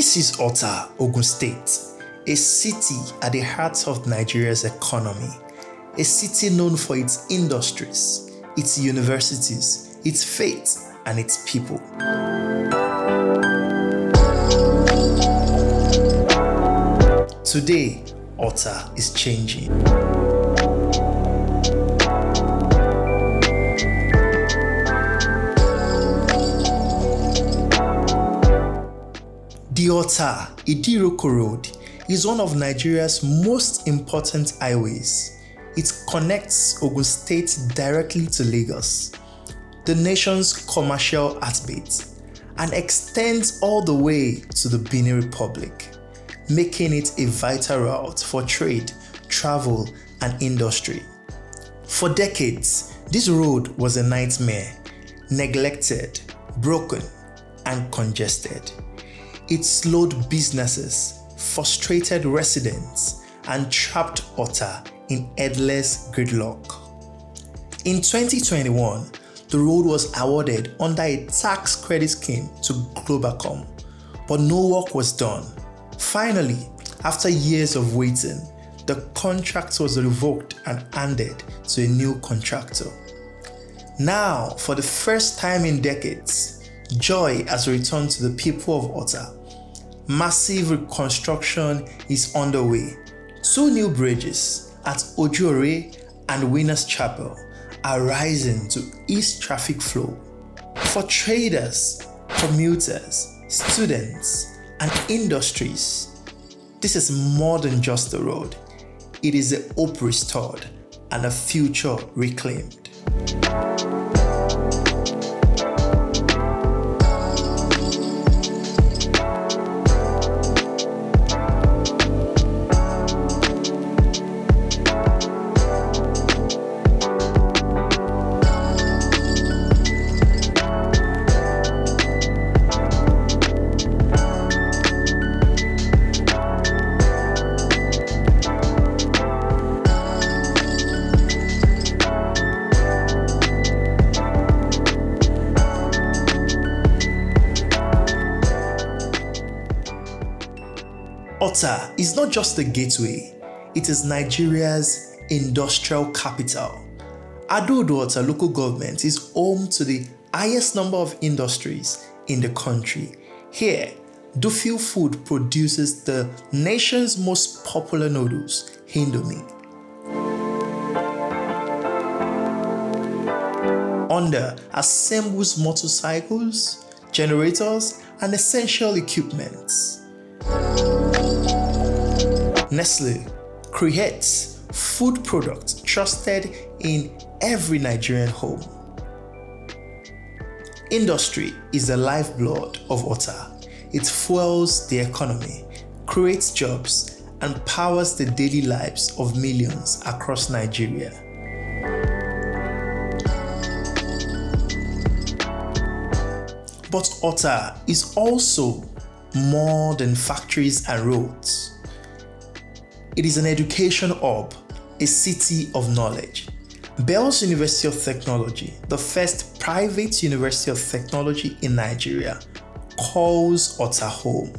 This is Ota, Ogun State, a city at the heart of Nigeria's economy, a city known for its industries, its universities, its faith, and its people. Today, Ota is changing. The Ota Idi Iroko Road is one of Nigeria's most important highways. It connects Ogun State directly to Lagos, the nation's commercial heartbeat, and extends all the way to the Benin Republic, making it a vital route for trade, travel, and industry. For decades, this road was a nightmare, neglected, broken, and congested. It slowed businesses, frustrated residents, and trapped Ota in endless gridlock. In 2021, the road was awarded under a tax credit scheme to Globacom, but no work was done. Finally, after years of waiting, the contract was revoked and handed to a new contractor. Now, for the first time in decades, joy has returned to the people of Ota. Massive reconstruction is underway. 2 new bridges at Auditorium and Winners Chapel are rising to ease traffic flow. For traders, commuters, students, and industries, this is more than just a road. It is a hope restored and a future reclaimed. Ota is not just a gateway, it is Nigeria's industrial capital. Ado-Ota local government is home to the highest number of industries in the country. Here, Dufil Foods produces the nation's most popular noodles, Indomie. Honda assembles motorcycles, generators, and essential equipment. Nestlé creates food products trusted in every Nigerian home. Industry is the lifeblood of Ota. It fuels the economy, creates jobs, and powers the daily lives of millions across Nigeria. But Ota is also more than factories and roads. It is an education hub, a city of knowledge. Bells University of Technology, the first private university of technology in Nigeria, calls Ota home.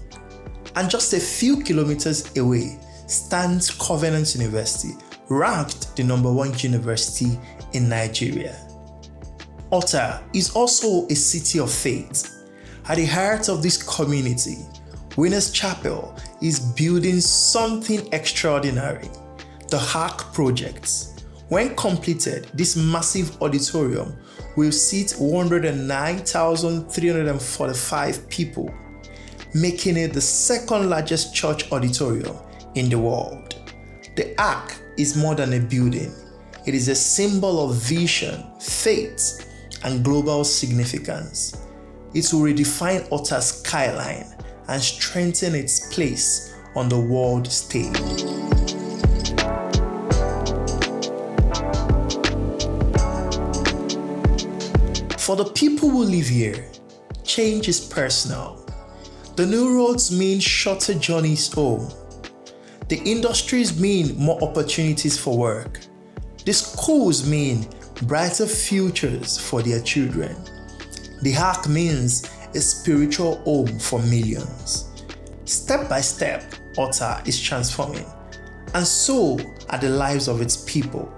And just a few kilometers away stands Covenant University, ranked the #1 university in Nigeria. Ota is also a city of faith. At the heart of this community, Winners Chapel is building something extraordinary, the Ark Project. When completed, this massive auditorium will seat 109,345 people, making it the second largest church auditorium in the world. The Ark is more than a building. It is a symbol of vision, faith, and global significance. It will redefine Ota's skyline and strengthen its place on the world stage. For the people who live here, change is personal. The new roads mean shorter journeys home. The industries mean more opportunities for work. The schools mean brighter futures for their children. The Ark means a spiritual home for millions. Step by step, Ota is transforming, and so are the lives of its people.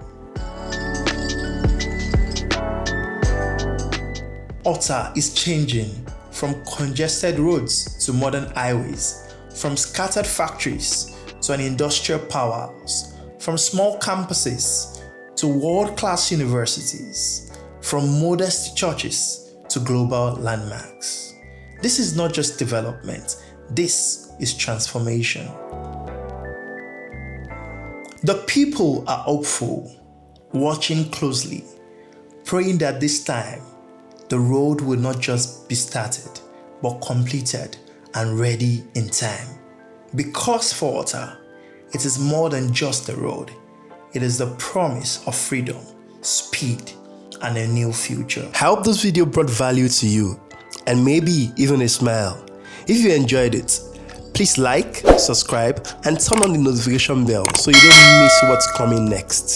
Ota is changing from congested roads to modern highways, from scattered factories to an industrial powerhouse, from small campuses to world-class universities, from modest churches to global landmarks. This is not just development, this is transformation. The people are hopeful, watching closely, praying that this time the road will not just be started, but completed and ready in time. Because for Ota, it is more than just a road. It is the promise of freedom, speed, and a new future. I hope this video brought value to you, and maybe even a smile. If you enjoyed it, please like, subscribe, and turn on the notification bell so you don't miss what's coming next.